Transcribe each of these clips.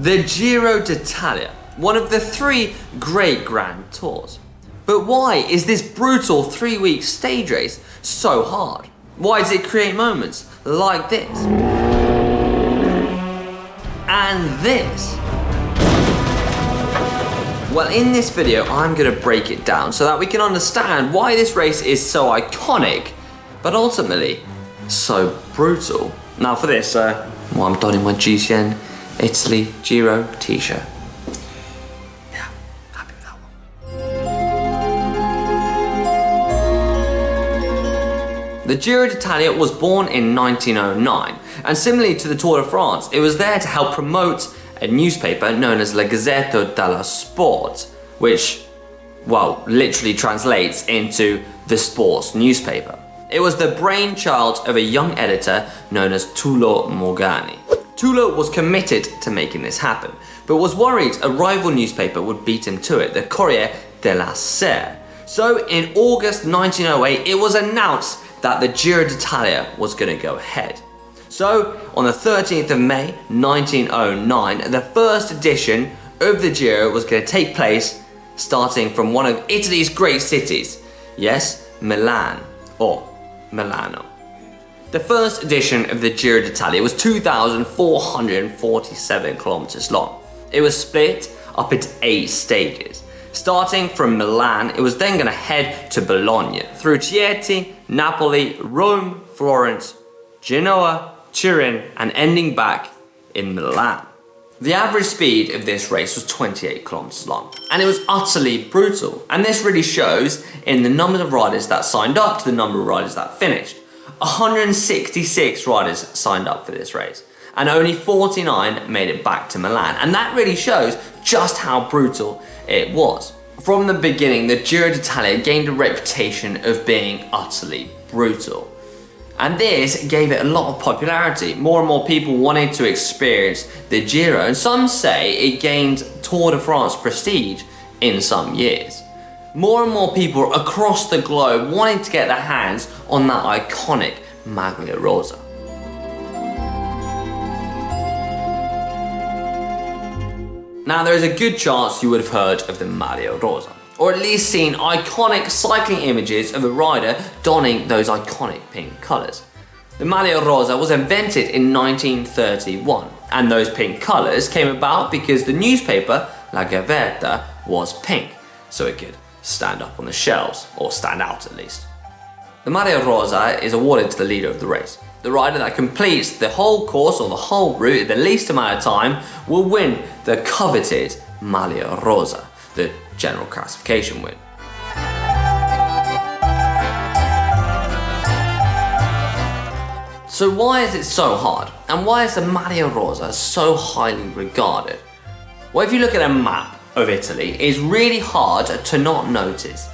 The Giro d'Italia, one of the 3 great Grand Tours. But why is this brutal 3-week stage race so hard? Why does it create moments like this? And this? Well, in this video, I'm gonna break it down so that we can understand why this race is so iconic, but ultimately, so brutal. Now for this, I'm donning my GCN Italy Giro t-shirt. Yeah, happy with that one. The Giro d'Italia was born in 1909, and similarly to the Tour de France, it was there to help promote a newspaper known as La Gazzetta dello Sport, which, well, literally translates into the sports newspaper. It was the brainchild of a young editor known as Tullio Morgani. Tullio was committed to making this happen, but was worried a rival newspaper would beat him to it, the Corriere della Sera. So in August 1908, it was announced that the Giro d'Italia was going to go ahead. So on the 13th of May 1909, the first edition of the Giro was going to take place starting from one of Italy's great cities, yes, Milan, or Milano. The first edition of the Giro d'Italia was 2,447 kilometers long. It was split up into 8 stages. Starting from Milan, it was then going to head to Bologna, through Chieti, Napoli, Rome, Florence, Genoa, Turin, and ending back in Milan. The average speed of this race was 28 kilometers long, and it was utterly brutal. And this really shows in the number of riders that signed up to the number of riders that finished. 166 riders signed up for this race, and only 49 made it back to Milan. And that really shows just how brutal it was. From the beginning, the Giro d'Italia gained a reputation of being utterly brutal. And this gave it a lot of popularity. More and more people wanted to experience the Giro, and some say it gained Tour de France prestige in some years. More and more people across the globe wanted to get their hands on that iconic Maglia Rosa. Now there is a good chance you would have heard of the Maglia Rosa, or at least seen iconic cycling images of a rider donning those iconic pink colours. The Maglia Rosa was invented in 1931, and those pink colours came about because the newspaper, La Gazzetta, was pink, so it could stand up on the shelves, or stand out at least. The Maglia Rosa is awarded to the leader of the race. The rider that completes the whole course or the whole route in the least amount of time will win the coveted Maglia Rosa, the general classification win. So why is it so hard? And why is the Maglia Rosa so highly regarded? Well, if you look at a map of Italy, it's really hard to not notice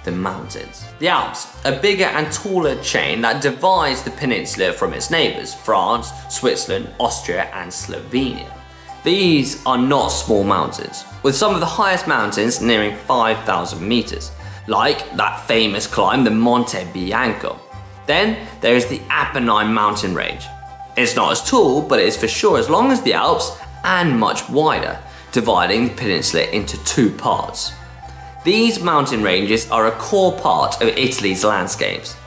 the mountains. The Alps, a bigger and taller chain that divides the peninsula from its neighbours, France, Switzerland, Austria and Slovenia. These are not small mountains, with some of the highest mountains nearing 5,000 meters, like that famous climb, the Monte Bianco. Then there is the Apennine mountain range. It's not as tall, but it is for sure as long as the Alps and much wider, dividing the peninsula into 2 parts. These mountain ranges are a core part of Italy's landscapes.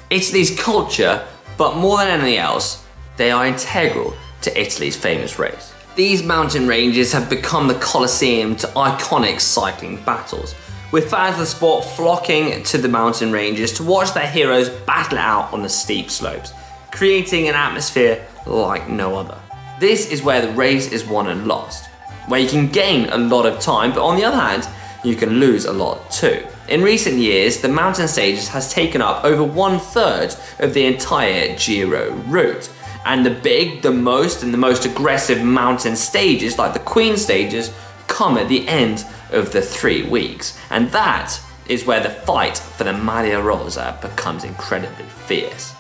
Italy's culture, but more than anything else, they are integral to Italy's famous race. These mountain ranges have become the Colosseum to iconic cycling battles, with fans of the sport flocking to the mountain ranges to watch their heroes battle it out on the steep slopes, creating an atmosphere like no other. This is where the race is won and lost, where you can gain a lot of time, but on the other hand, you can lose a lot too. In recent years, the mountain stages has taken up over 1/3 of the entire Giro route. And the big, the most aggressive mountain stages, like the Queen stages, come at the end of the 3 weeks. And that is where the fight for the Maglia Rosa becomes incredibly fierce.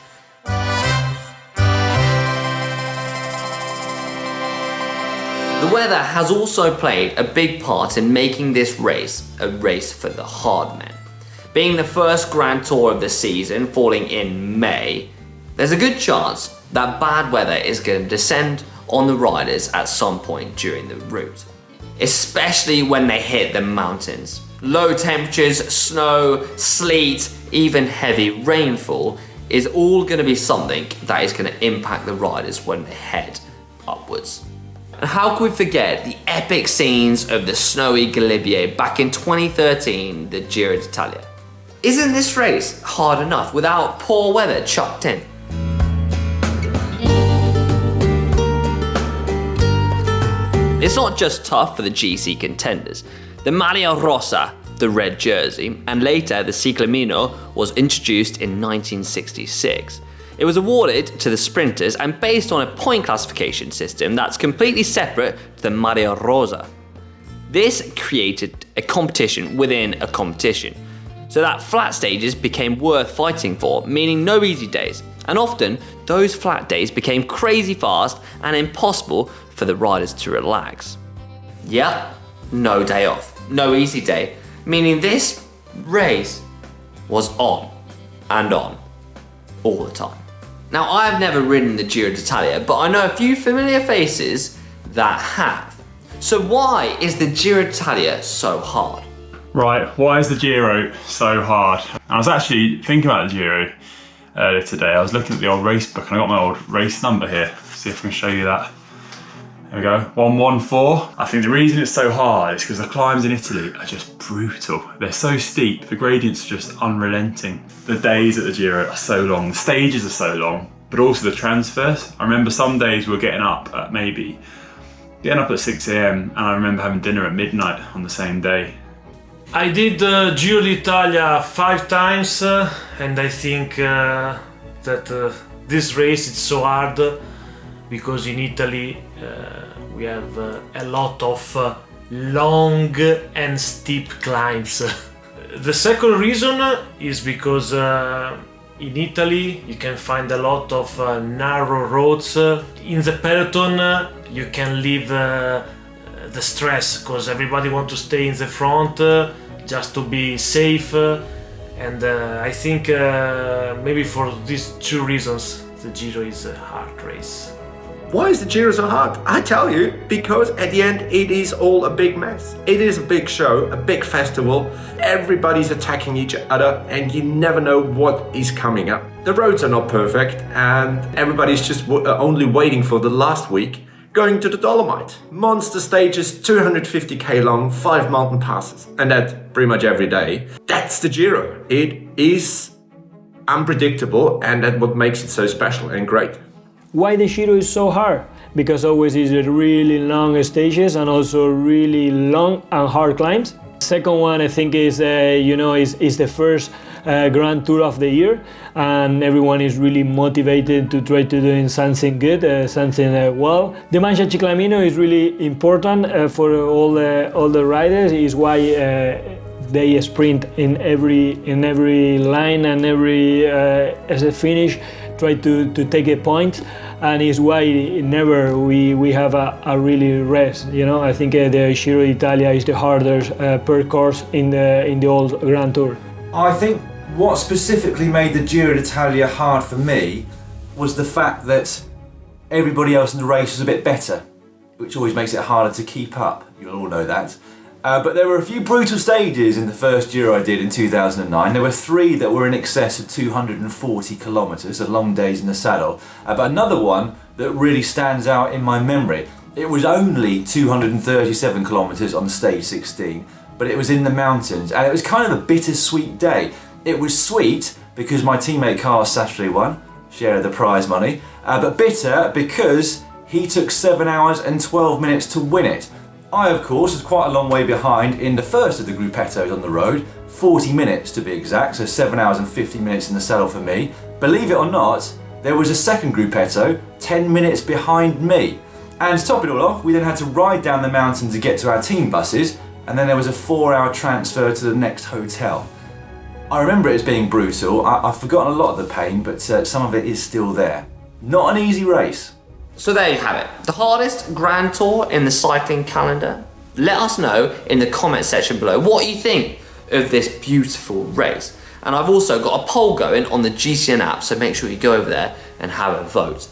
The weather has also played a big part in making this race a race for the hard men. Being the first Grand Tour of the season, falling in May, there's a good chance that bad weather is going to descend on the riders at some point during the route, especially when they hit the mountains. Low temperatures, snow, sleet, even heavy rainfall is all going to be something that is going to impact the riders when they head upwards. And how could we forget the epic scenes of the snowy Galibier back in 2013, the Giro d'Italia? Isn't this race hard enough without poor weather chucked in? It's not just tough for the GC contenders. The Maglia Rosa, the red jersey, and later the Ciclamino was introduced in 1966. It was awarded to the sprinters and based on a point classification system that's completely separate to the Maglia Rosa. This created a competition within a competition, so that flat stages became worth fighting for, meaning no easy days. And often, those flat days became crazy fast and impossible for the riders to relax. Yep, no day off, no easy day, meaning this race was on and on all the time. Now, I have never ridden the Giro d'Italia, but I know a few familiar faces that have. So why is the Giro d'Italia so hard? Right, why is the Giro so hard? I was actually thinking about the Giro earlier today. I was looking at the old race book and I got my old race number here. See if I can show you that. There we go, 114. I think the reason it's so hard is because the climbs in Italy are just brutal. They're so steep, the gradients are just unrelenting. The days at the Giro are so long, the stages are so long, but also the transfers. I remember some days we were getting up at 6 AM and I remember having dinner at midnight on the same day. I did Giro d'Italia 5 times and I think that this race is so hard because in Italy we have a lot of long and steep climbs. The second reason is because in Italy you can find a lot of narrow roads. In the peloton you can leave the stress because everybody wants to stay in the front just to be safe, and I think maybe for these two reasons the Giro is a hard race. Why is the Giro so hard? I tell you, because at the end it is all a big mess. It is a big show, a big festival. Everybody's attacking each other and you never know what is coming up. The roads are not perfect and everybody's just only waiting for the last week going to the Dolomite. Monster stages, 250k long, 5 mountain passes, and that pretty much every day. That's the Giro. It is unpredictable, and that's what makes it so special and great. Why the Giro is so hard? Because always is really long stages and also really long and hard climbs. Second one, I think, is is the first Grand Tour of the year, and everyone is really motivated to try to do something good, something well. The Mancha Ciclamino is really important for all the riders. Is why they sprint in every line and every as a finish, try to take a point, and is why never we have a really rest. I think the Giro d'Italia is the hardest per course in the old Grand Tour. I think what specifically made the Giro d'Italia hard for me was the fact that everybody else in the race was a bit better, which always makes it harder to keep up. You'll all know that. But there were a few brutal stages in the first Giro I did in 2009. There were 3 that were in excess of 240 kilometres, so long days in the saddle. But another one that really stands out in my memory, it was only 237 kilometres on stage 16, but it was in the mountains, and it was kind of a bittersweet day. It was sweet because my teammate Carl Saturday won, share of the prize money, but bitter because he took 7 hours and 12 minutes to win it. I, of course, was quite a long way behind in the first of the gruppettos on the road, 40 minutes to be exact, so 7 hours and 50 minutes in the saddle for me. Believe it or not, there was a second gruppetto 10 minutes behind me. And to top it all off, we then had to ride down the mountain to get to our team buses, and then there was a 4-hour transfer to the next hotel. I remember it as being brutal. I've forgotten a lot of the pain, but some of it is still there. Not an easy race. So there you have it, the hardest Grand Tour in the cycling calendar. Let us know in the comment section below what you think of this beautiful race. And I've also got a poll going on the GCN app, so make sure you go over there and have a vote.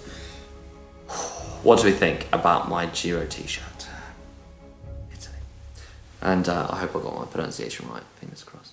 what do we think about my Giro t-shirt? Italy. And I hope I got my pronunciation right, fingers crossed.